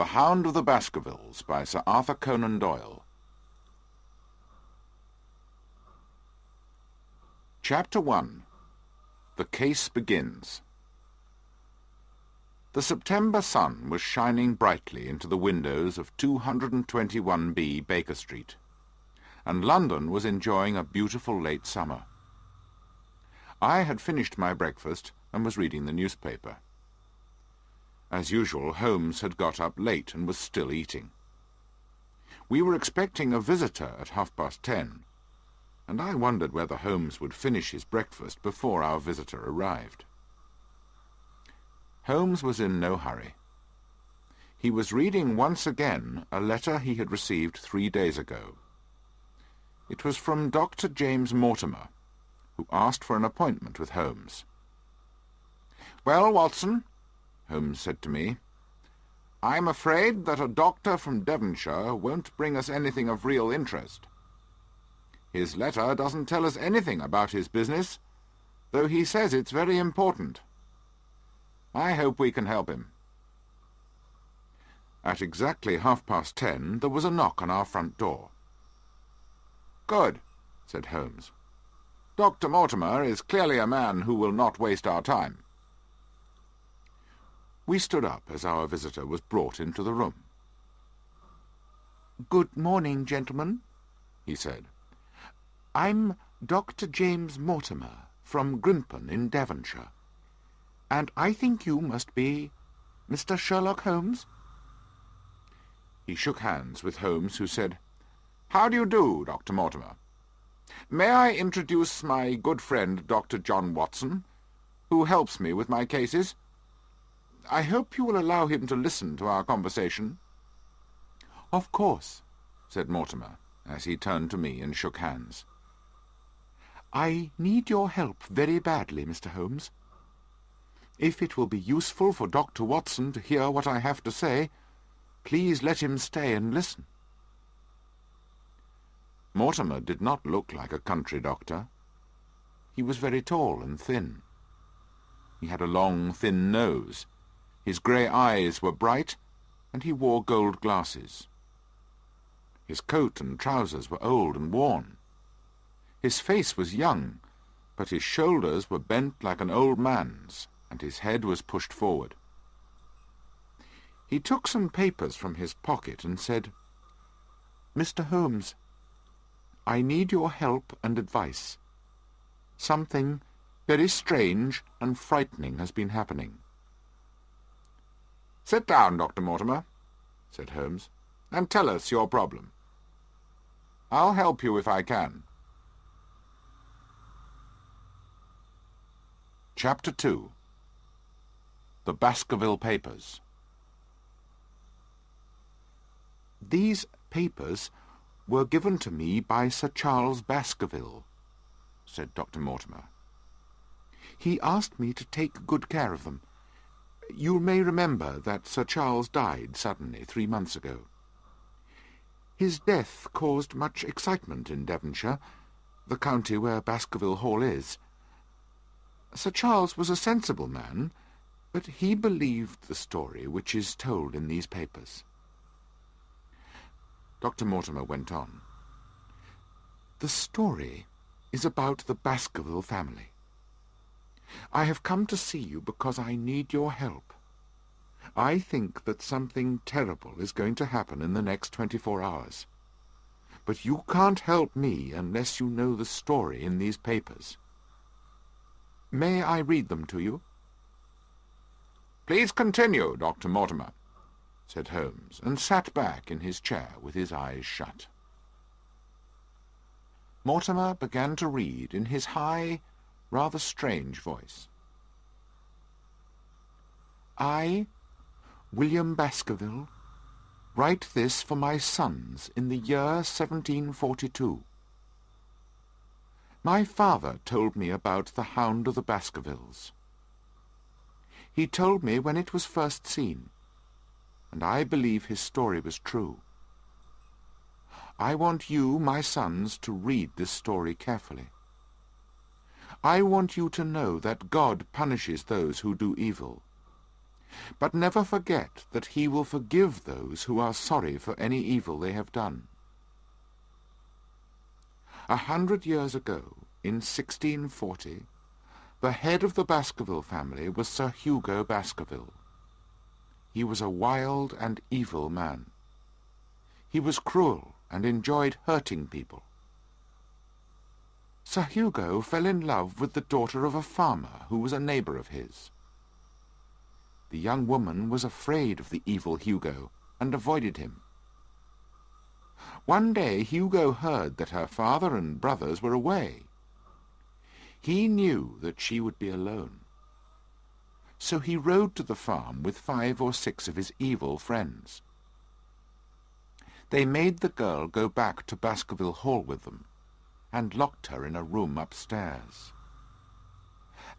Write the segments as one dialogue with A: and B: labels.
A: The Hound of the Baskervilles by Sir Arthur Conan Doyle. Chapter 1. The Case Begins. The September sun was shining brightly into the windows of 221B Baker Street, and London was enjoying a beautiful late summer. I had finished my breakfast and was reading the newspaper. As usual, Holmes had got up late and was still eating. We were expecting a visitor at 10:30, and I wondered whether Holmes would finish his breakfast before our visitor arrived. Holmes was in no hurry. He was reading once again a letter he had received 3 days ago. It was from Dr. James Mortimer, who asked for an appointment with Holmes. "Well, Watson," Holmes said to me, "I'm afraid that a doctor from Devonshire won't bring us anything of real interest. His letter doesn't tell us anything about his business, though he says it's very important. I hope we can help him." At exactly 10:30 there was a knock on our front door. "Good," said Holmes. "Dr. Mortimer is clearly a man who will not waste our time." We stood up as our visitor was brought into the room. "Good morning, gentlemen," he said. "I'm Dr. James Mortimer, from Grimpen in Devonshire, and I think you must be Mr. Sherlock Holmes?" He shook hands with Holmes, who said, "How do you do, Dr. Mortimer? May I introduce my good friend Dr. John Watson, who helps me with my cases? I hope you will allow him to listen to our conversation." "Of course," said Mortimer, as he turned to me and shook hands. "I need your help very badly, Mr. Holmes. If it will be useful for Dr. Watson to hear what I have to say, please let him stay and listen." Mortimer did not look like a country doctor. He was very tall and thin. He had a long, thin nose. His grey eyes were bright, and he wore gold glasses. His coat and trousers were old and worn. His face was young, but his shoulders were bent like an old man's, and his head was pushed forward. He took some papers from his pocket and said, "Mr. Holmes, I need your help and advice. Something very strange and frightening has been happening." "Sit down, Dr. Mortimer," said Holmes, "and tell us your problem. I'll help you if I can." Chapter 2. The Baskerville Papers. "These papers were given to me by Sir Charles Baskerville," said Dr. Mortimer. "He asked me to take good care of them. You may remember that Sir Charles died suddenly 3 months ago. His death caused much excitement in Devonshire, the county where Baskerville Hall is. Sir Charles was a sensible man, but he believed the story which is told in these papers." Dr. Mortimer went on. "The story is about the Baskerville family. I have come to see you because I need your help. I think that something terrible is going to happen in the next 24 hours. But you can't help me unless you know the story in these papers. May I read them to you?" "Please continue, Dr. Mortimer," said Holmes, and sat back in his chair with his eyes shut. Mortimer began to read in his high, rather strange voice. "I, William Baskerville, write this for my sons in the year 1742. My father told me about the Hound of the Baskervilles. He told me when it was first seen, and I believe his story was true. I want you, my sons, to read this story carefully. I want you to know that God punishes those who do evil, But never forget that he will forgive those who are sorry for any evil they have done. 100 years ago, in 1640, the head of the Baskerville family was Sir Hugo Baskerville. He was a wild and evil man. He was cruel and enjoyed hurting people. Sir Hugo fell in love with the daughter of a farmer who was a neighbour of his. The young woman was afraid of the evil Hugo and avoided him. One day Hugo heard that her father and brothers were away. He knew that she would be alone. So he rode to the farm with 5 or 6 of his evil friends. They made the girl go back to Baskerville Hall with them, and locked her in a room upstairs.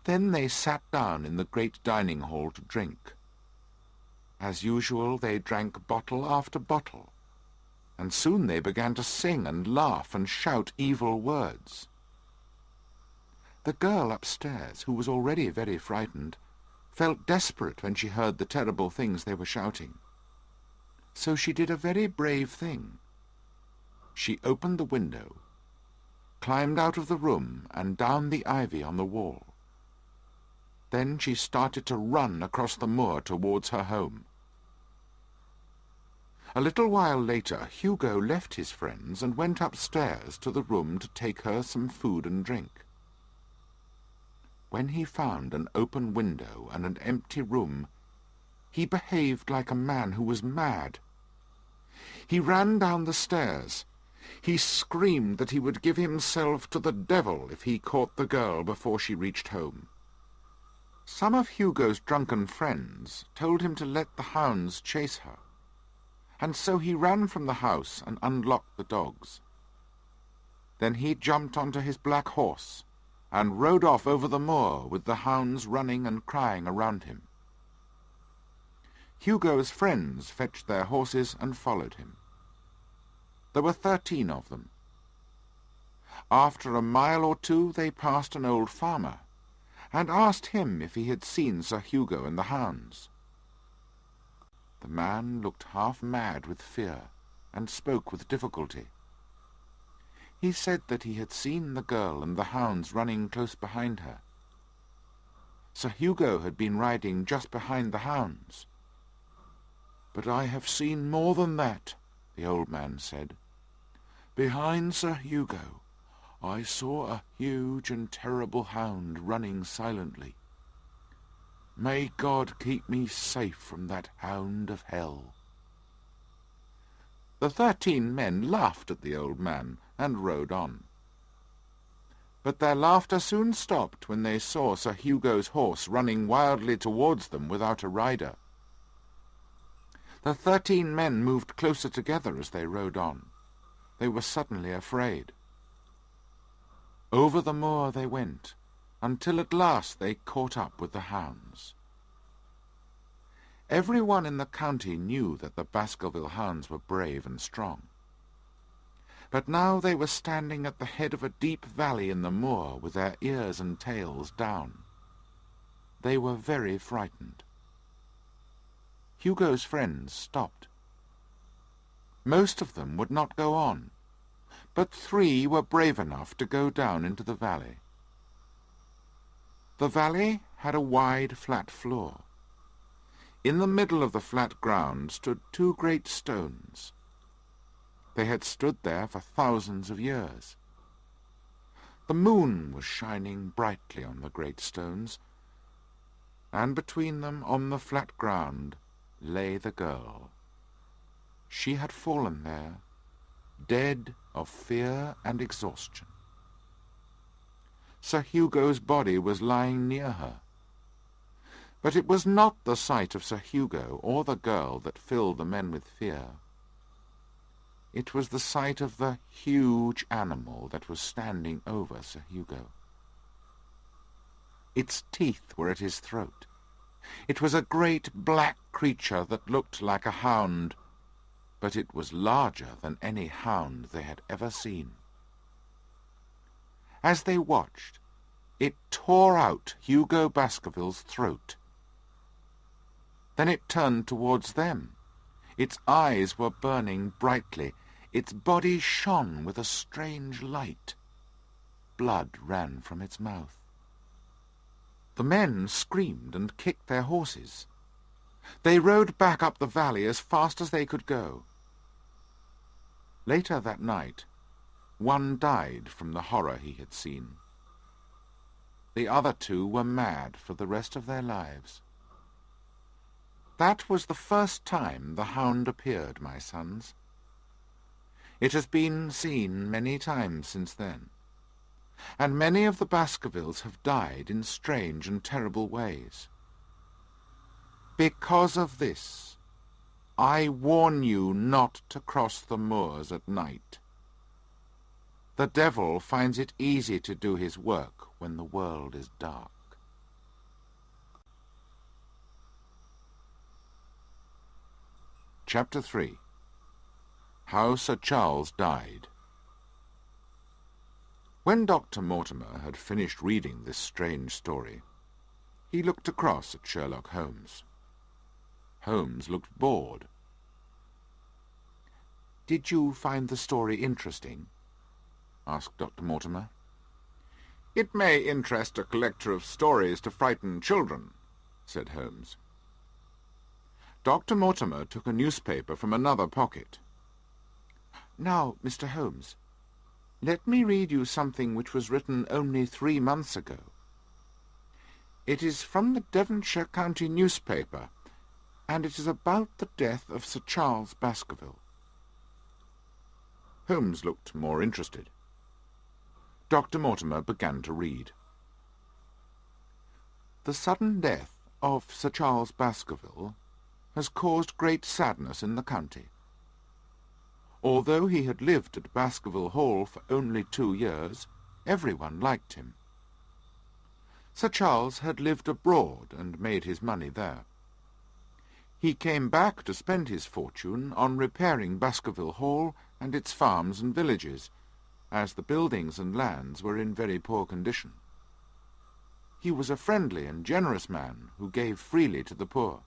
A: Then they sat down in the great dining hall to drink. As usual, they drank bottle after bottle, and soon they began to sing and laugh and shout evil words. The girl upstairs, who was already very frightened, felt desperate when she heard the terrible things they were shouting. So she did a very brave thing. She opened the window, climbed out of the room and down the ivy on the wall. Then she started to run across the moor towards her home. A little while later, Hugo left his friends and went upstairs to the room to take her some food and drink. When he found an open window and an empty room, he behaved like a man who was mad. He ran down the stairs. He screamed that he would give himself to the devil if he caught the girl before she reached home. Some of Hugo's drunken friends told him to let the hounds chase her, and so he ran from the house and unlocked the dogs. Then he jumped onto his black horse and rode off over the moor with the hounds running and crying around him. Hugo's friends fetched their horses and followed him. There were 13 of them. After a mile or 2 they passed an old farmer, and asked him if he had seen Sir Hugo and the hounds. The man looked half mad with fear, and spoke with difficulty. He said that he had seen the girl and the hounds running close behind her. Sir Hugo had been riding just behind the hounds. "But I have seen more than that," the old man said. "Behind Sir Hugo, I saw a huge and terrible hound running silently. May God keep me safe from that hound of hell." The 13 men laughed at the old man and rode on. But their laughter soon stopped when they saw Sir Hugo's horse running wildly towards them without a rider. The 13 men moved closer together as they rode on. They were suddenly afraid. Over the moor they went, until at last they caught up with the hounds. Everyone in the county knew that the Baskerville hounds were brave and strong. But now they were standing at the head of a deep valley in the moor with their ears and tails down. They were very frightened. Hugo's friends stopped. Most of them would not go on, but 3 were brave enough to go down into the valley. The valley had a wide, flat floor. In the middle of the flat ground stood 2 great stones. They had stood there for thousands of years. The moon was shining brightly on the great stones, and between them, on the flat ground, lay the girl. She had fallen there, dead of fear and exhaustion. Sir Hugo's body was lying near her. But it was not the sight of Sir Hugo or the girl that filled the men with fear. It was the sight of the huge animal that was standing over Sir Hugo. Its teeth were at his throat. It was a great black creature that looked like a hound, but it was larger than any hound they had ever seen. As they watched, it tore out Hugo Baskerville's throat. Then it turned towards them. Its eyes were burning brightly. Its body shone with a strange light. Blood ran from its mouth. The men screamed and kicked their horses. They rode back up the valley as fast as they could go. Later that night, one died from the horror he had seen. The other two were mad for the rest of their lives. That was the first time the hound appeared, my sons. It has been seen many times since then, and many of the Baskervilles have died in strange and terrible ways. Because of this, I warn you not to cross the moors at night. The devil finds it easy to do his work when the world is dark. Chapter 3. How Sir Charles Died. When Dr. Mortimer had finished reading this strange story, he looked across at Sherlock Holmes. Holmes looked bored. "Did you find the story interesting?" asked Dr. Mortimer. "It may interest a collector of stories to frighten children," said Holmes. Dr. Mortimer took a newspaper from another pocket. "Now, Mr. Holmes, let me read you something which was written only 3 months ago. It is from the Devonshire County newspaper, and it is about the death of Sir Charles Baskerville." Holmes looked more interested. Dr. Mortimer began to read. "The sudden death of Sir Charles Baskerville has caused great sadness in the county. Although he had lived at Baskerville Hall for only 2 years, everyone liked him. Sir Charles had lived abroad and made his money there. He came back to spend his fortune on repairing Baskerville Hall and its farms and villages, as the buildings and lands were in very poor condition. He was a friendly and generous man who gave freely to the poor.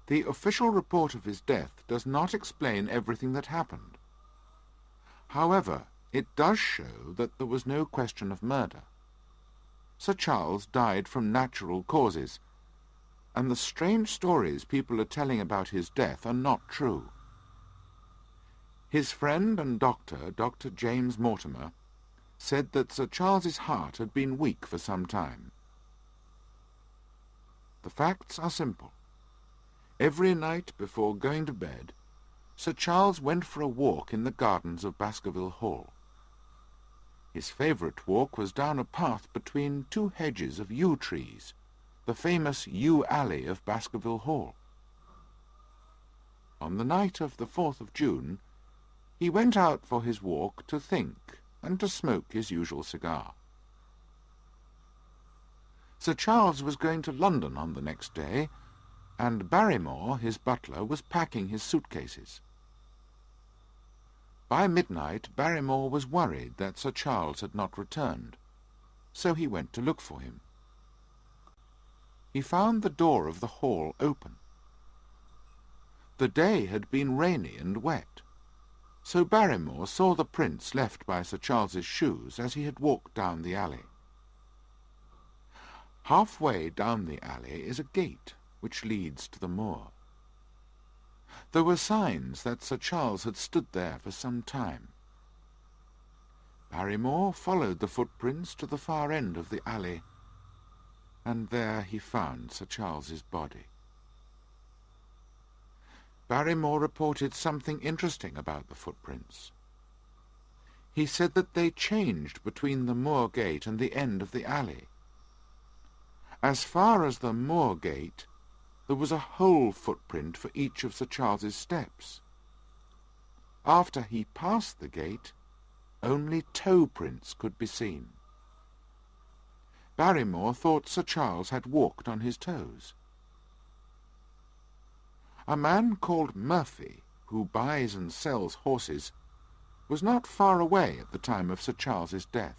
A: The official report of his death does not explain everything that happened. However, it does show that there was no question of murder. Sir Charles died from natural causes, and the strange stories people are telling about his death are not true. His friend and doctor, Dr. James Mortimer, said that Sir Charles's heart had been weak for some time. The facts are simple. Every night before going to bed, Sir Charles went for a walk in the gardens of Baskerville Hall. His favourite walk was down a path between 2 hedges of yew trees, the famous yew alley of Baskerville Hall. On the night of the 4th of June, he went out for his walk to think and to smoke his usual cigar. Sir Charles was going to London on the next day, and Barrymore, his butler, was packing his suitcases. By midnight, Barrymore was worried that Sir Charles had not returned, so he went to look for him. He found the door of the hall open. The day had been rainy and wet, so Barrymore saw the prints left by Sir Charles's shoes as he had walked down the alley. Halfway down the alley is a gate which leads to the moor. There were signs that Sir Charles had stood there for some time. Barrymore followed the footprints to the far end of the alley, and there he found Sir Charles's body. Barrymore reported something interesting about the footprints. He said that they changed between the moor gate and the end of the alley. As far as the moor gate, there was a whole footprint for each of Sir Charles's steps. After he passed the gate, only toe prints could be seen. Barrymore thought Sir Charles had walked on his toes. A man called Murphy, who buys and sells horses, was not far away at the time of Sir Charles's death.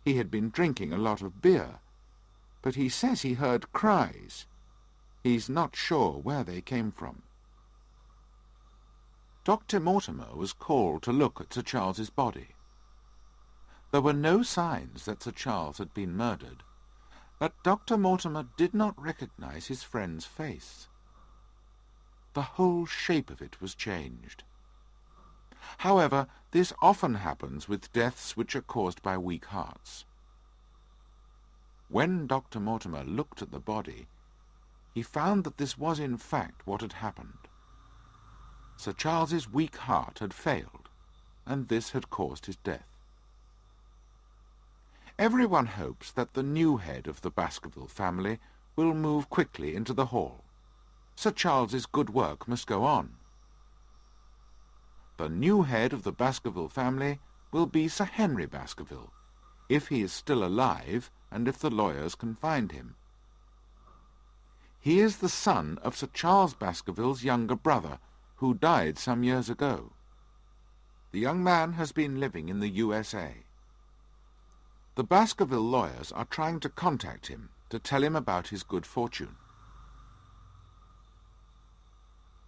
A: He had been drinking a lot of beer, but he says he heard cries. He's not sure where they came from. Dr. Mortimer was called to look at Sir Charles's body. There were no signs that Sir Charles had been murdered, but Dr. Mortimer did not recognize his friend's face. The whole shape of it was changed. However, this often happens with deaths which are caused by weak hearts. When Dr. Mortimer looked at the body, he found that this was in fact what had happened. Sir Charles's weak heart had failed, and this had caused his death. Everyone hopes that the new head of the Baskerville family will move quickly into the hall. Sir Charles's good work must go on. The new head of the Baskerville family will be Sir Henry Baskerville, if he is still alive and if the lawyers can find him. He is the son of Sir Charles Baskerville's younger brother, who died some years ago. The young man has been living in the USA. The Baskerville lawyers are trying to contact him to tell him about his good fortune.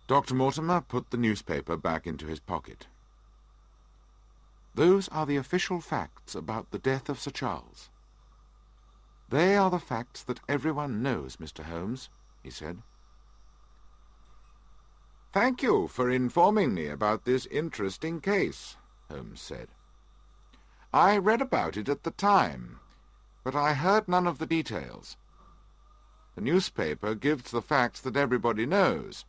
A: Dr. Mortimer put the newspaper back into his pocket. Those are the official facts about the death of Sir Charles. They are the facts that everyone knows, Mr. Holmes, he said. Thank you for informing me about this interesting case, Holmes said. I read about it at the time, but I heard none of the details. The newspaper gives the facts that everybody knows.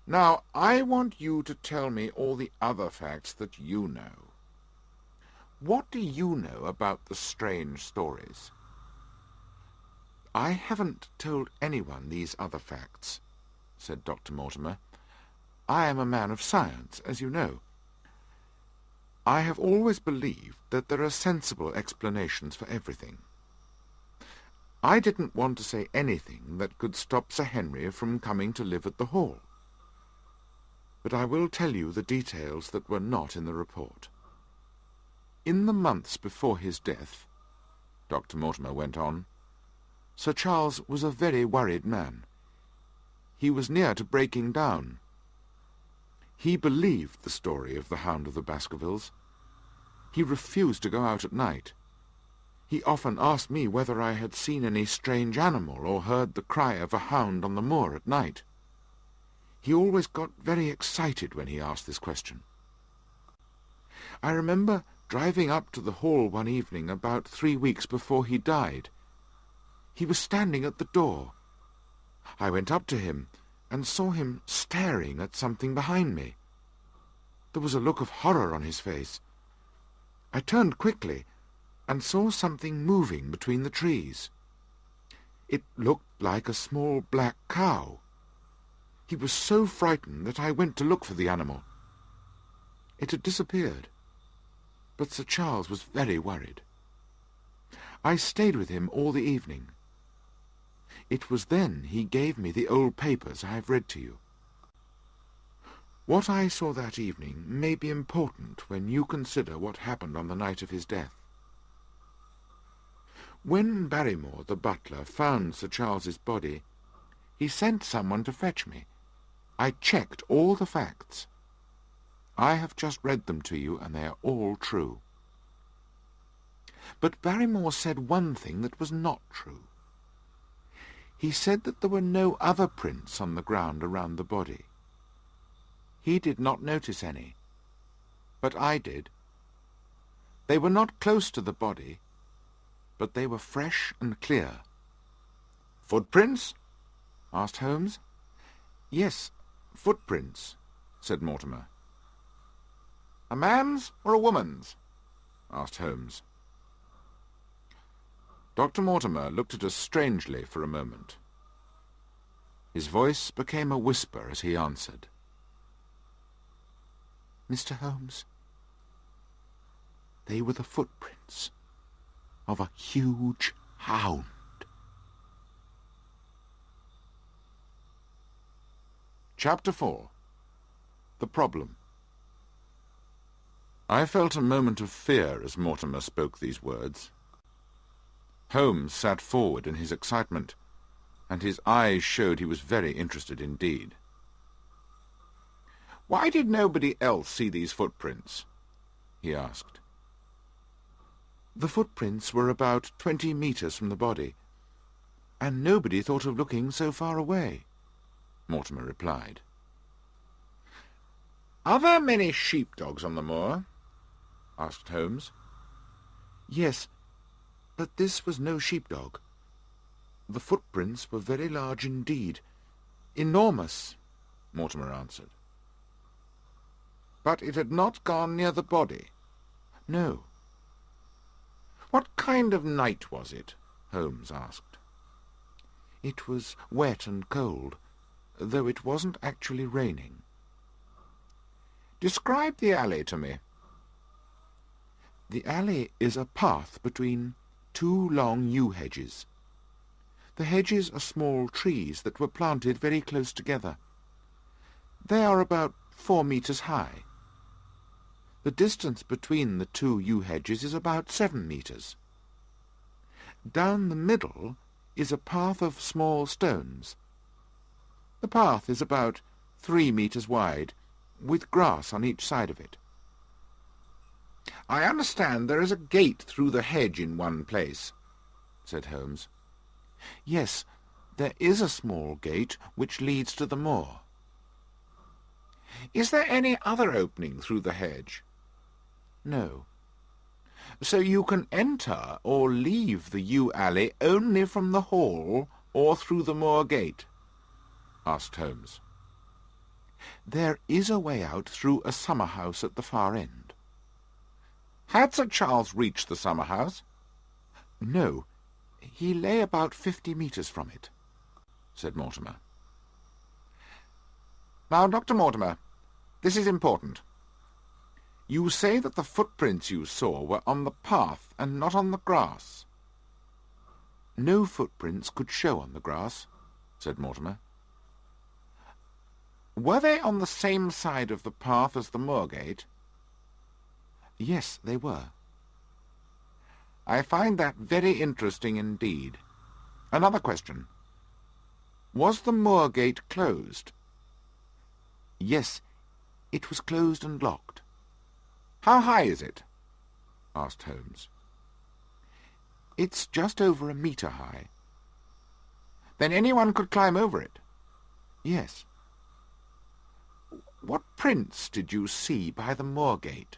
A: Now, I want you to tell me all the other facts that you know. What do you know about the strange stories? I haven't told anyone these other facts, said Dr. Mortimer. I am a man of science, as you know. I have always believed that there are sensible explanations for everything. I didn't want to say anything that could stop Sir Henry from coming to live at the Hall. But I will tell you the details that were not in the report. In the months before his death, Dr. Mortimer went on, Sir Charles was a very worried man. He was near to breaking down. He believed the story of the Hound of the Baskervilles. He refused to go out at night. He often asked me whether I had seen any strange animal or heard the cry of a hound on the moor at night. He always got very excited when he asked this question. I remember driving up to the Hall one evening about 3 weeks before he died. He was standing at the door. I went up to him and saw him staring at something behind me. There was a look of horror on his face. I turned quickly and saw something moving between the trees. It looked like a small black cow. He was so frightened that I went to look for the animal. It had disappeared, but Sir Charles was very worried. I stayed with him all the evening. It was then he gave me the old papers I have read to you. What I saw that evening may be important when you consider what happened on the night of his death. When Barrymore, the butler, found Sir Charles's body, he sent someone to fetch me. I checked all the facts. I have just read them to you, and they are all true. But Barrymore said one thing that was not true. He said that there were no other prints on the ground around the body. He did not notice any, but I did. They were not close to the body, but they were fresh and clear. "Footprints?" asked Holmes. "Yes, footprints," said Mortimer. "A man's or a woman's?" asked Holmes. Dr. Mortimer looked at us strangely for a moment. His voice became a whisper as he answered. "Mr. Holmes, they were the footprints of a huge hound." Chapter 4. The Problem. I felt a moment of fear as Mortimer spoke these words. Holmes sat forward in his excitement, and his eyes showed he was very interested indeed. "Why did nobody else see these footprints?" he asked. "The footprints were about 20 meters from the body, and nobody thought of looking so far away," Mortimer replied. "Are there many sheepdogs on the moor?" asked Holmes. "Yes, but this was no sheepdog. The footprints were very large indeed. Enormous," Mortimer answered. "But it had not gone near the body?" "No." "What kind of night was it?" Holmes asked. "It was wet and cold, though it wasn't actually raining." "Describe the alley to me." "The alley is a path between 2 long yew hedges. The hedges are small trees that were planted very close together. They are about 4 meters high. The distance between the 2 yew hedges is about 7 meters. Down the middle is a path of small stones. The path is about 3 meters wide, with grass on each side of it." "I understand there is a gate through the hedge in one place," said Holmes. "Yes, there is a small gate which leads to the moor." "Is there any other opening through the hedge?" "No." "So you can enter or leave the yew alley only from the hall or through the moor gate?" asked Holmes. "There is a way out through a summer-house at the far end." "Had Sir Charles reached the summer-house?" "No, he lay about 50 meters from it," said Mortimer. "Now, Dr. Mortimer, this is important. You say that the footprints you saw were on the path and not on the grass." "No footprints could show on the grass," said Mortimer. "Were they on the same side of the path as the moor gate?" "Yes, they were." "I find that very interesting indeed. Another question. Was the moor gate closed?" "Yes, it was closed and locked." "How high is it?" asked Holmes. "It's just over 1 meter high." "Then anyone could climb over it?" "Yes." "What prints did you see by the moor gate?"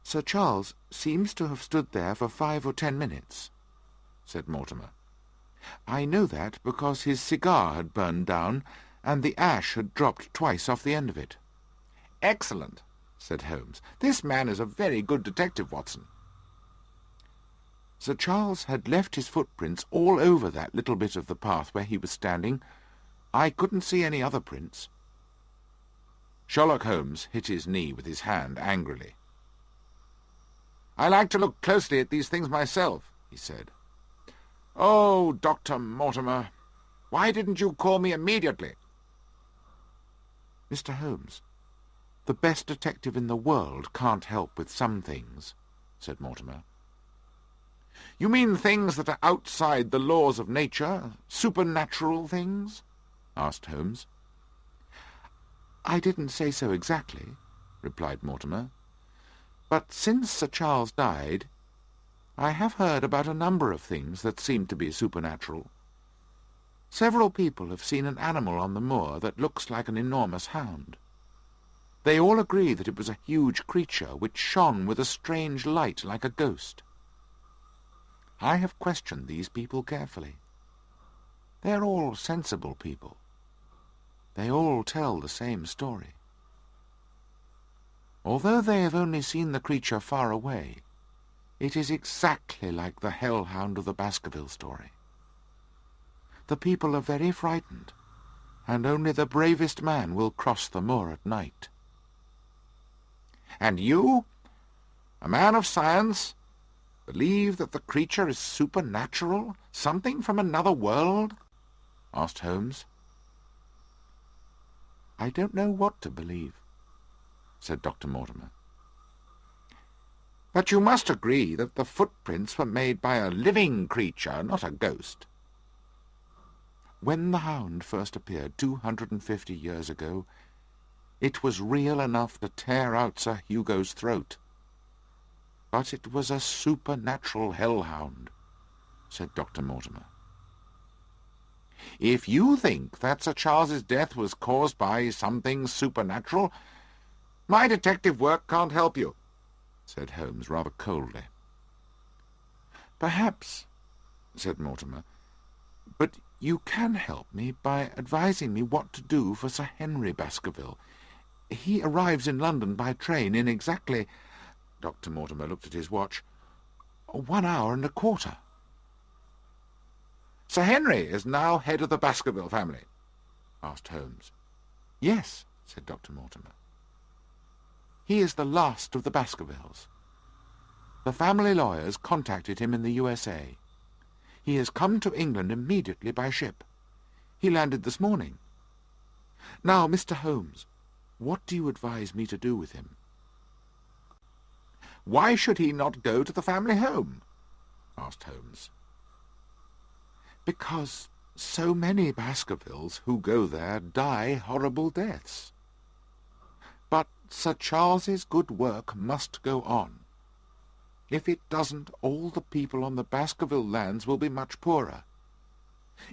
A: "Sir Charles seems to have stood there for 5 or 10 minutes, said Mortimer. "I know that because his cigar had burned down, and the ash had dropped twice off the end of it." "Excellent," said Holmes. "This man is a very good detective, Watson." "Sir Charles had left his footprints all over that little bit of the path where he was standing. I couldn't see any other prints." Sherlock Holmes hit his knee with his hand angrily. "I like to look closely at these things myself," he said. "Oh, Dr. Mortimer, why didn't you call me immediately?" "Mr. Holmes, the best detective in the world can't help with some things," said Mortimer. "You mean things that are outside the laws of nature, supernatural things?" asked Holmes. "I didn't say so exactly," replied Mortimer. "But since Sir Charles died, I have heard about a number of things that seem to be supernatural. Several people have seen an animal on the moor that looks like an enormous hound. They all agree that it was a huge creature which shone with a strange light like a ghost. I have questioned these people carefully. They are all sensible people. They all tell the same story. Although they have only seen the creature far away, it is exactly like the hellhound of the Baskerville story. The people are very frightened, and only the bravest man will cross the moor at night." "And you, a man of science, believe that the creature is supernatural, something from another world?" asked Holmes. "I don't know what to believe," said Dr. Mortimer. But you must agree that the footprints were made by a living creature, not a ghost. When the hound first appeared 250 years ago, it was real enough to tear out Sir Hugo's throat. But it was a supernatural hellhound, said Dr. Mortimer. If you think that Sir Charles's death was caused by something supernatural, my detective work can't help you, said Holmes rather coldly. Perhaps, said Mortimer, but you can help me by advising me what to do for Sir Henry Baskerville. He arrives in London by train in exactly— Dr. Mortimer looked at his watch— 1 hour and a quarter. Sir Henry is now head of the Baskerville family? Asked Holmes. Yes, said Dr. Mortimer. He is the last of the Baskervilles. The family lawyers contacted him in the USA. He has come to England immediately by ship. He landed this morning. Now, Mr. Holmes, what do you advise me to do with him? Why should he not go to the family home? Asked Holmes. Because so many Baskervilles who go there die horrible deaths. But Sir Charles's good work must go on. If it doesn't, all the people on the Baskerville lands will be much poorer.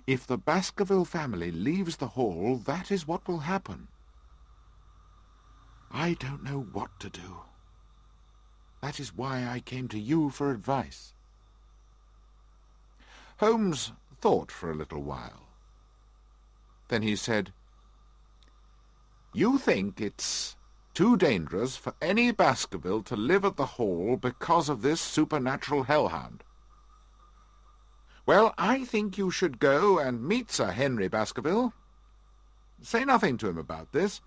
A: If the Baskerville family leaves the Hall, that is what will happen. I don't know what to do. That is why I came to you for advice. Holmes thought for a little while. Then he said, You think it's too dangerous for any Baskerville to live at the Hall because of this supernatural hellhound. Well, I think you should go and meet Sir Henry Baskerville. Say nothing to him about this.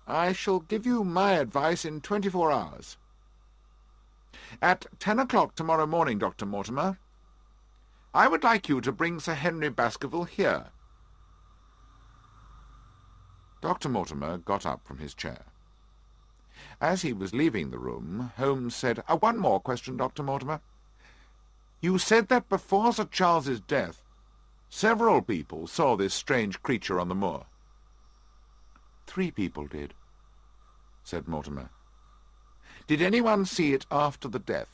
A: I shall give you my advice in 24 hours. At 10 o'clock tomorrow morning, Dr. Mortimer, I would like you to bring Sir Henry Baskerville here. Dr. Mortimer got up from his chair. As he was leaving the room, Holmes said, One more question, Dr. Mortimer. You said that before Sir Charles's death, several people saw this strange creature on the moor. 3 people did, said Mortimer. Did anyone see it after the death?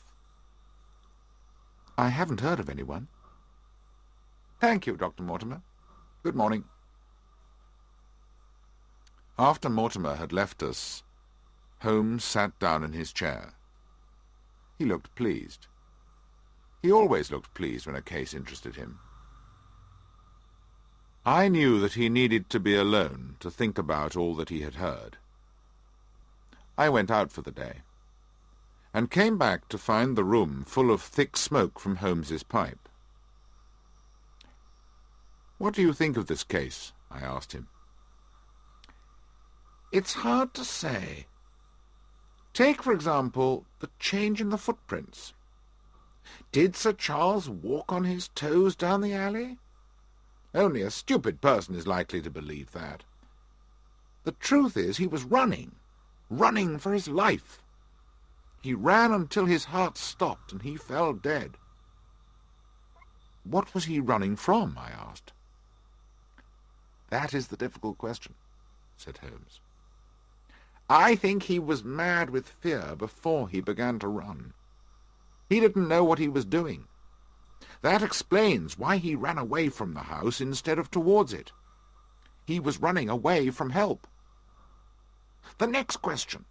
A: I haven't heard of anyone. Thank you, Dr. Mortimer. Good morning. After Mortimer had left us, Holmes sat down in his chair. He looked pleased. He always looked pleased when a case interested him. I knew that he needed to be alone to think about all that he had heard. I went out for the day, and came back to find the room full of thick smoke from Holmes's pipe. "What do you think of this case?" I asked him. "It's hard to say. Take, for example, the change in the footprints. Did Sir Charles walk on his toes down the alley? Only a stupid person is likely to believe that. The truth is he was running for his life. He ran until his heart stopped and he fell dead." "What was he running from?" I asked. "That is the difficult question," said Holmes. "I think he was mad with fear before he began to run. He didn't know what he was doing. That explains why he ran away from the house instead of towards it. He was running away from help. The next question.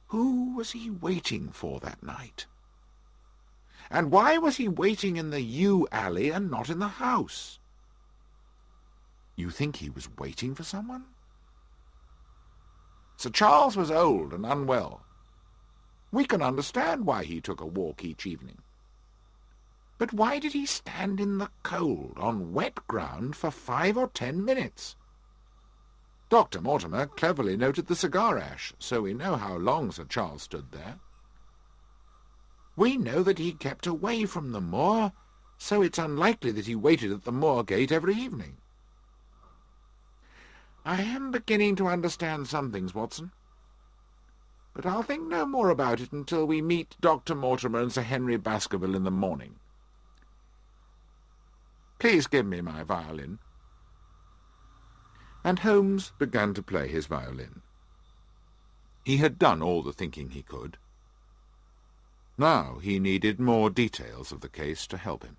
A: Who was he waiting for that night? And why was he waiting in the yew alley and not in the house?" "You think he was waiting for someone?" "Sir Charles was old and unwell. We can understand why he took a walk each evening. But why did he stand in the cold, on wet ground, for 5 or 10 minutes? Dr. Mortimer cleverly noted the cigar ash, so we know how long Sir Charles stood there. We know that he kept away from the moor, so it's unlikely that he waited at the moor gate every evening. I am beginning to understand some things, Watson. but I'll think no more about it until we meet Dr. Mortimer and Sir Henry Baskerville in the morning. Please give me my violin." And Holmes began to play his violin. He had done all the thinking he could. Now he needed more details of the case to help him.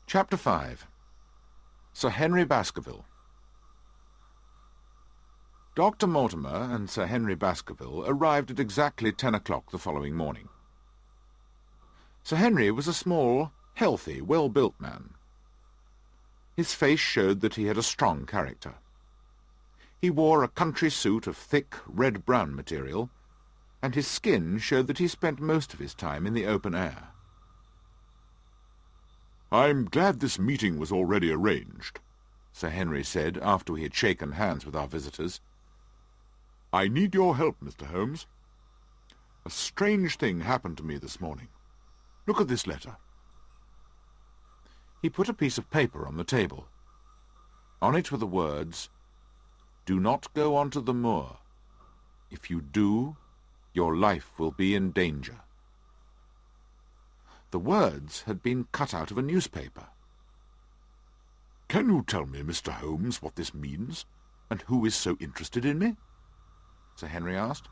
A: Chapter 5. Sir Henry Baskerville. Dr. Mortimer and Sir Henry Baskerville arrived at exactly 10 o'clock the following morning. Sir Henry was a small, healthy, well-built man. His face showed that he had a strong character. He wore a country suit of thick, red-brown material, and his skin showed that he spent most of his time in the open air. "I'm glad this meeting was already arranged," Sir Henry said after we had shaken hands with our visitors. "I need your help, Mr. Holmes. A strange thing happened to me this morning. Look at this letter." He put a piece of paper on the table. On it were the words, "Do not go on to the moor. If you do, your life will be in danger." The words had been cut out of a newspaper. "Can you tell me, Mr. Holmes, what this means, and who is so interested in me?" Sir Henry asked.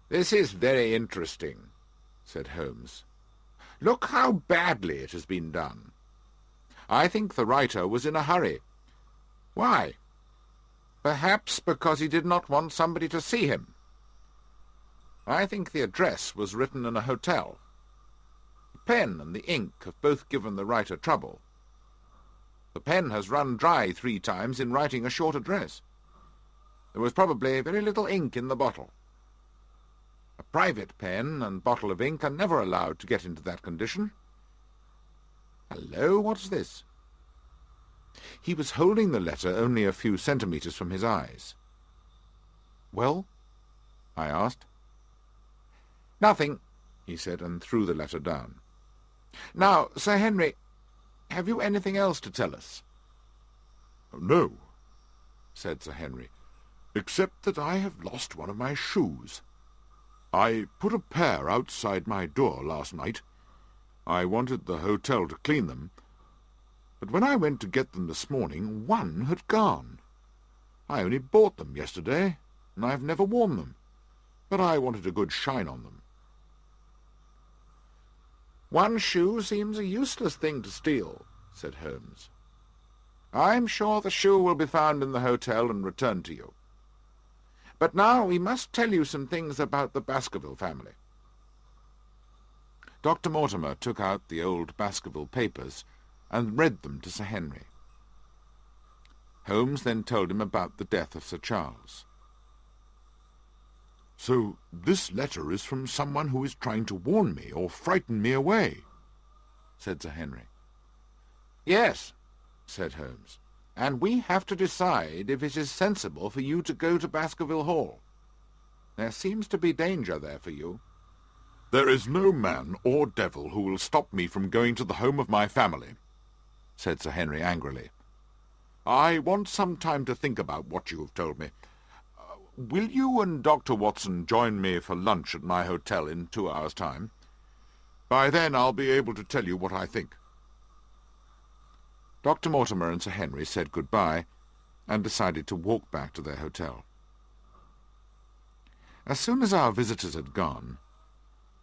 A: "This is very interesting," said Holmes. "Look how badly it has been done. I think the writer was in a hurry. Why? Perhaps because he did not want somebody to see him. I think the address was written in a hotel. The pen and the ink have both given the writer trouble. The pen has run dry 3 times in writing a short address. There was probably very little ink in the bottle. A private pen and bottle of ink are never allowed to get into that condition. Hello, what's this?" He was holding the letter only a few centimetres from his eyes. "Well?" I asked. "Nothing," he said, and threw the letter down. "Now, Sir Henry, have you anything else to tell us?" "No," said Sir Henry, "except that I have lost one of my shoes. I put a pair outside my door last night. I wanted the hotel to clean them, but when I went to get them this morning, one had gone. I only bought them yesterday, and I've never worn them, but I wanted a good shine on them." "One shoe seems a useless thing to steal," said Holmes. "I'm sure the shoe will be found in the hotel and returned to you. But now we must tell you some things about the Baskerville family." Dr. Mortimer took out the old Baskerville papers and read them to Sir Henry. Holmes then told him about the death of Sir Charles. "So this letter is from someone who is trying to warn me or frighten me away," said Sir Henry. "Yes," said Holmes, "and we have to decide if it is sensible for you to go to Baskerville Hall. There seems to be danger there for you." "There is no man or devil who will stop me from going to the home of my family," said Sir Henry angrily. "I want some time to think about what you have told me. Will you and Dr. Watson join me for lunch at my hotel in 2 hours' time? By then I'll be able to tell you what I think." Dr. Mortimer and Sir Henry said good-bye and decided to walk back to their hotel. As soon as our visitors had gone,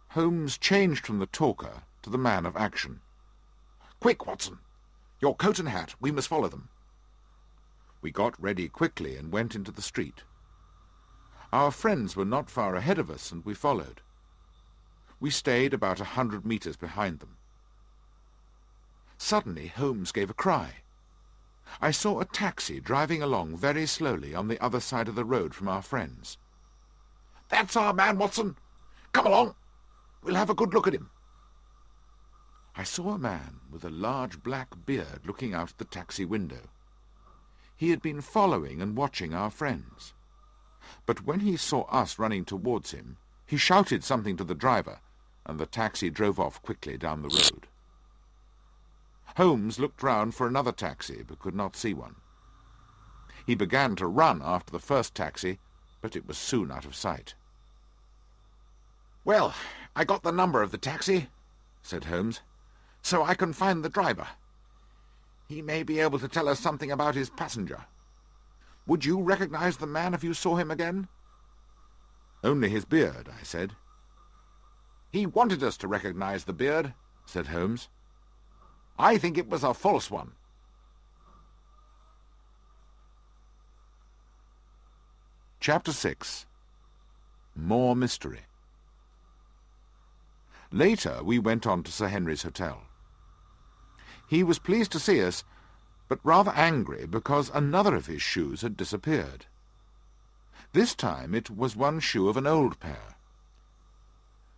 A: Holmes changed from the talker to the man of action. "Quick, Watson! Your coat and hat. We must follow them." We got ready quickly and went into the street. Our friends were not far ahead of us, and we followed. We stayed about 100 metres behind them. Suddenly Holmes gave a cry. I saw a taxi driving along very slowly on the other side of the road from our friends. "That's our man, Watson! Come along! We'll have a good look at him." I saw a man with a large black beard looking out at the taxi window. He had been following and watching our friends. But when he saw us running towards him, he shouted something to the driver, and the taxi drove off quickly down the road. Holmes looked round for another taxi, but could not see one. He began to run after the first taxi, but it was soon out of sight. "Well, I got the number of the taxi," said Holmes, "so I can find the driver. He may be able to tell us something about his passenger. Would you recognize the man if you saw him again?" "Only his beard," I said. "He wanted us to recognize the beard," said Holmes. "I think it was a false one." Chapter 6. More Mystery. Later we went on to Sir Henry's hotel. He was pleased to see us, but rather angry because another of his shoes had disappeared. This time it was one shoe of an old pair.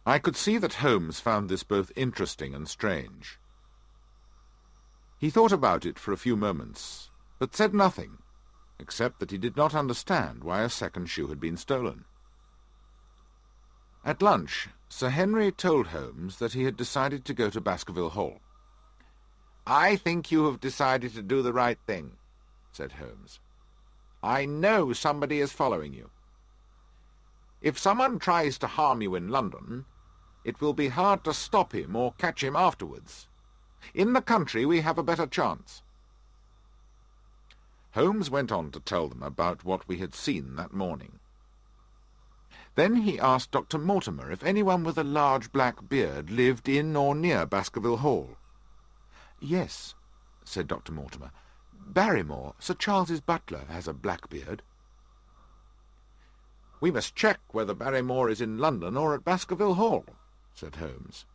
A: I could see that Holmes found this both interesting and strange. He thought about it for a few moments, but said nothing, except that he did not understand why a second shoe had been stolen. At lunch, Sir Henry told Holmes that he had decided to go to Baskerville Hall. "I think you have decided to do the right thing," said Holmes. "I know somebody is following you. If someone tries to harm you in London, it will be hard to stop him or catch him afterwards. In the country we have a better chance." Holmes went on to tell them about what we had seen that morning. Then he asked Dr. Mortimer if anyone with a large black beard lived in or near Baskerville Hall. "Yes," said Dr. Mortimer. "Barrymore, Sir Charles's butler, has a black beard." "We must check whether Barrymore is in London or at Baskerville Hall," said Holmes.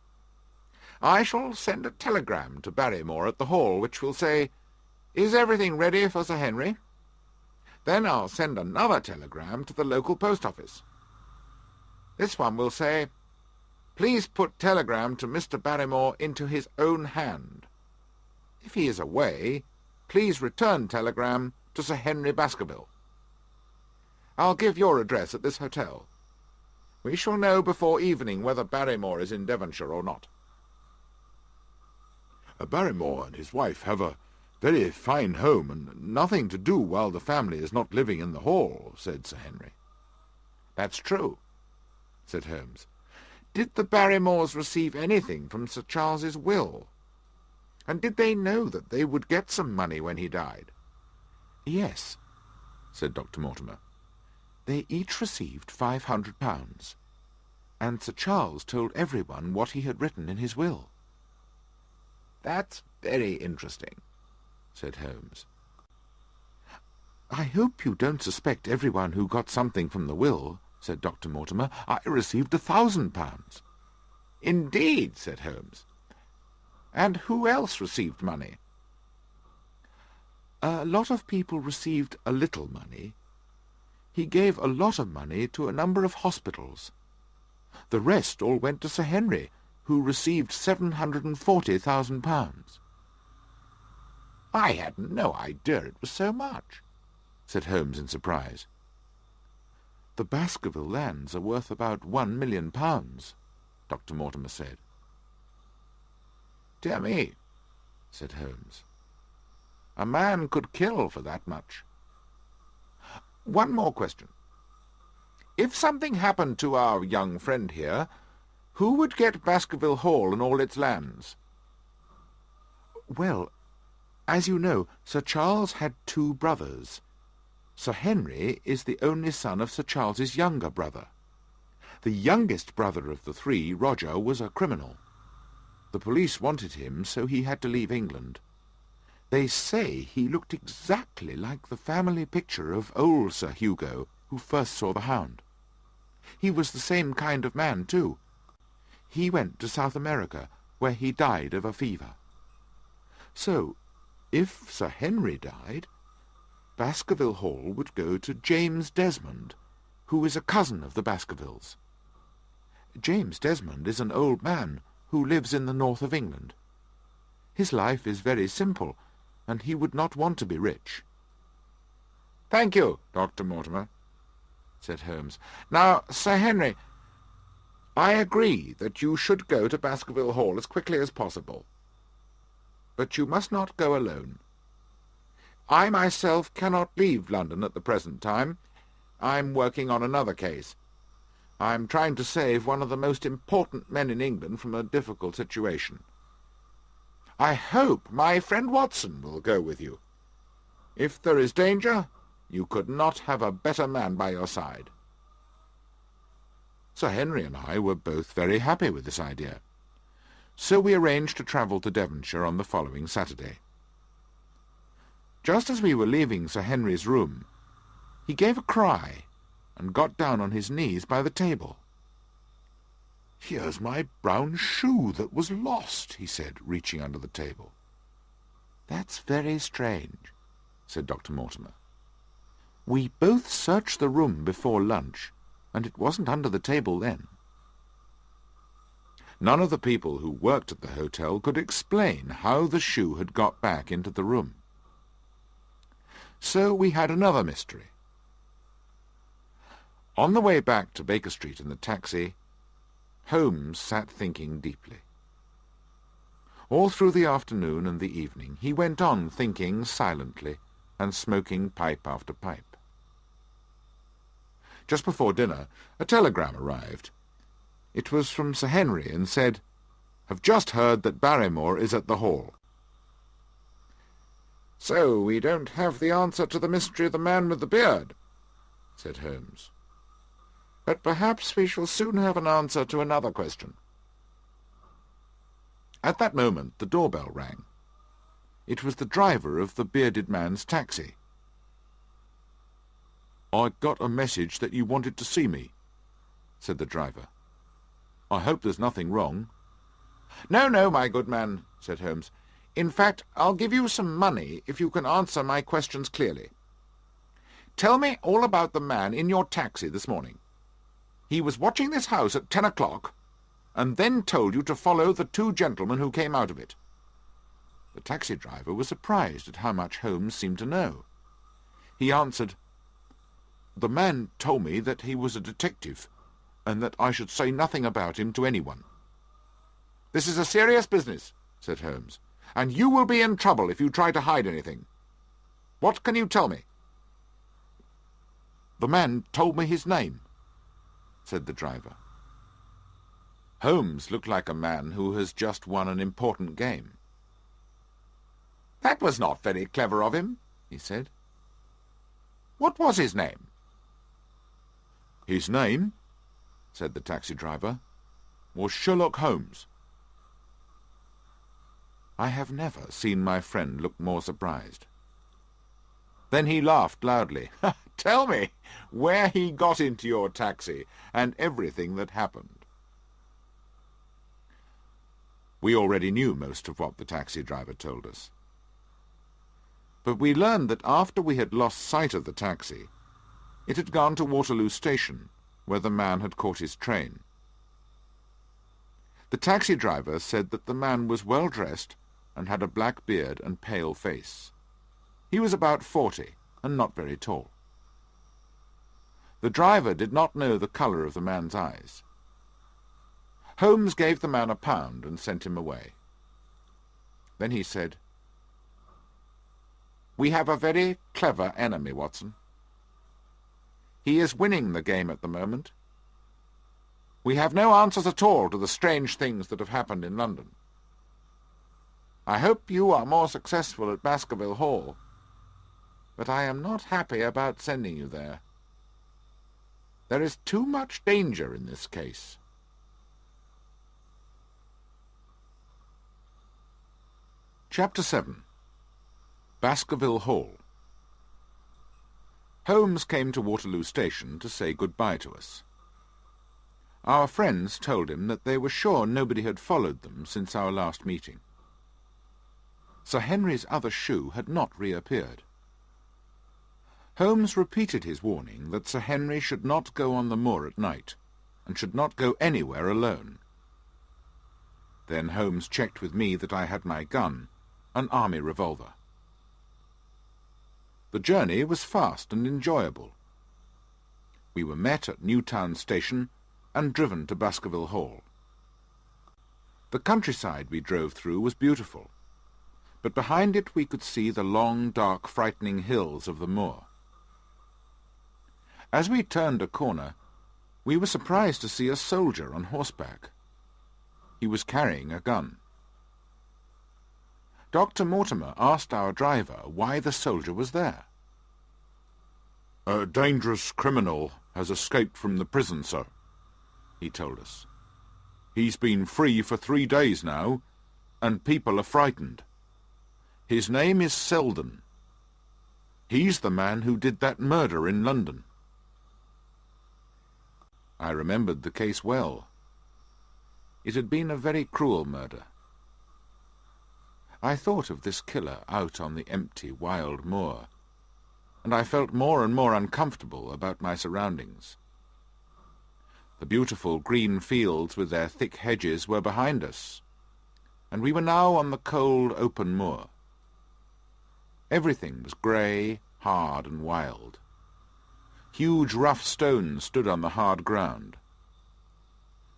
A: "I shall send a telegram to Barrymore at the Hall, which will say, 'Is everything ready for Sir Henry?' Then I'll send another telegram to the local post office. This one will say, 'Please put telegram to Mr. Barrymore into his own hand. If he is away, please return telegram to Sir Henry Baskerville.' I'll give your address at this hotel. We shall know before evening whether Barrymore is in Devonshire or not." "Barrymore and his wife have a very fine home and nothing to do while the family is not living in the Hall," said Sir Henry. "That's true," said Holmes. "Did the Barrymores receive anything from Sir Charles's will? And did they know that they would get some money when he died?" "Yes," said Dr. Mortimer. "They each received £500, and Sir Charles told everyone what he had written in his will." "That's very interesting," said Holmes. "I hope you don't suspect everyone who got something from the will," said Dr. Mortimer. "I received £1,000. "Indeed," said Holmes. "And who else received money?" "A lot of people received a little money. He gave a lot of money to a number of hospitals. The rest all went to Sir Henry, who received £740,000. "I had no idea it was so much," said Holmes in surprise. "The Baskerville lands are worth about £1 million, Dr. Mortimer said. "Dear me," said Holmes. "A man could kill for that much. One more question. If something happened to our young friend here, who would get Baskerville Hall and all its lands?" "Well, as you know, Sir Charles had 2 brothers. Sir Henry is the only son of Sir Charles's younger brother. The youngest brother of the 3, Roger, was a criminal. The police wanted him, so he had to leave England. They say he looked exactly like the family picture of old Sir Hugo, who first saw the hound. He was the same kind of man, too. He went to South America, where he died of a fever. So, if Sir Henry died, Baskerville Hall would go to James Desmond, who is a cousin of the Baskervilles. James Desmond is an old man who lives in the north of England. His life is very simple, and he would not want to be rich." "Thank you, Dr. Mortimer," said Holmes. "Now, Sir Henry, I agree that you should go to Baskerville Hall as quickly as possible. But you must not go alone. I myself cannot leave London at the present time. I'm working on another case. I'm trying to save one of the most important men in England from a difficult situation. I hope my friend Watson will go with you. If there is danger, you could not have a better man by your side." Sir Henry and I were both very happy with this idea, so we arranged to travel to Devonshire on the following Saturday. Just as we were leaving Sir Henry's room, he gave a cry and got down on his knees by the table. "Here's my brown shoe that was lost," he said, reaching under the table. "That's very strange," said Dr. Mortimer. "We both searched the room before lunch, and it wasn't under the table then." None of the people who worked at the hotel could explain how the shoe had got back into the room. So we had another mystery. On the way back to Baker Street in the taxi, Holmes sat thinking deeply. All through the afternoon and the evening he went on thinking silently and smoking pipe after pipe. Just before dinner a telegram arrived. It was from Sir Henry and said, "Have just heard that Barrymore is at the Hall." "So we don't have the answer to the mystery of the man with the beard," said Holmes. "But perhaps we shall soon have an answer to another question." At that moment the doorbell rang. It was the driver of the bearded man's taxi. "I got a message that you wanted to see me," said the driver. "I hope there's nothing wrong." "No, no, my good man," said Holmes. "In fact, I'll give you some money if you can answer my questions clearly. Tell me all about the man in your taxi this morning. He was watching this house at 10 o'clock, and then told you to follow the two gentlemen who came out of it." The taxi driver was surprised at how much Holmes seemed to know. He answered, "The man told me that he was a detective, and that I should say nothing about him to anyone." "This is a serious business," said Holmes, "and you will be in trouble if you try to hide anything. What can you tell me?" "The man told me his name," said the driver. Holmes looked like a man who has just won an important game. "That was not very clever of him," he said. "What was his name?" "His name," said the taxi driver, "was Sherlock Holmes." I have never seen my friend look more surprised. Then he laughed loudly. "Tell me where he got into your taxi, and everything that happened." We already knew most of what the taxi driver told us. But we learned that after we had lost sight of the taxi, it had gone to Waterloo Station, where the man had caught his train. The taxi driver said that the man was well dressed and had a black beard and pale face. He was about 40 and not very tall. The driver did not know the colour of the man's eyes. Holmes gave the man £1 and sent him away. Then he said, "We have a very clever enemy, Watson. He is winning the game at the moment. We have no answers at all to the strange things that have happened in London. I hope you are more successful at Baskerville Hall, but I am not happy about sending you there. There is too much danger in this case." Chapter 7. Baskerville Hall. Holmes came to Waterloo Station to say good-bye to us. Our friends told him that they were sure nobody had followed them since our last meeting. Sir Henry's other shoe had not reappeared. Holmes repeated his warning that Sir Henry should not go on the moor at night, and should not go anywhere alone. Then Holmes checked with me that I had my gun, an army revolver. The journey was fast and enjoyable. We were met at Newtown Station and driven to Baskerville Hall. The countryside we drove through was beautiful, but behind it we could see the long, dark, frightening hills of the moor. As we turned a corner, we were surprised to see a soldier on horseback. He was carrying a gun. Dr. Mortimer asked our driver why the soldier was there. "A dangerous criminal has escaped from the prison, sir," he told us. "He's been free for 3 days now, and people are frightened. His name is Selden. He's the man who did that murder in London." I remembered the case well. It had been a very cruel murder. I thought of this killer out on the empty, wild moor, and I felt more and more uncomfortable about my surroundings. The beautiful green fields with their thick hedges were behind us, and we were now on the cold, open moor. Everything was grey, hard, and wild. Huge rough stones stood on the hard ground.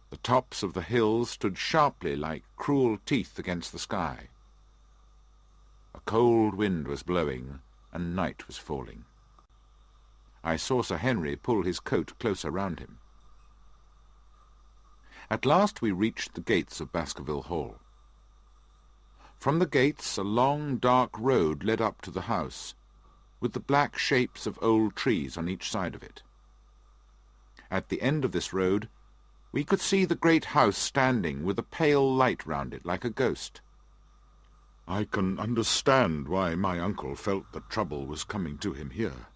A: The tops of the hills stood sharply like cruel teeth against the sky. A cold wind was blowing, and night was falling. I saw Sir Henry pull his coat closer round him. At last we reached the gates of Baskerville Hall. From the gates a long, dark road led up to the house, with the black shapes of old trees on each side of it. At the end of this road we could see the great house standing with a pale light round it like a ghost. "I can understand why my uncle felt that trouble was coming to him here,"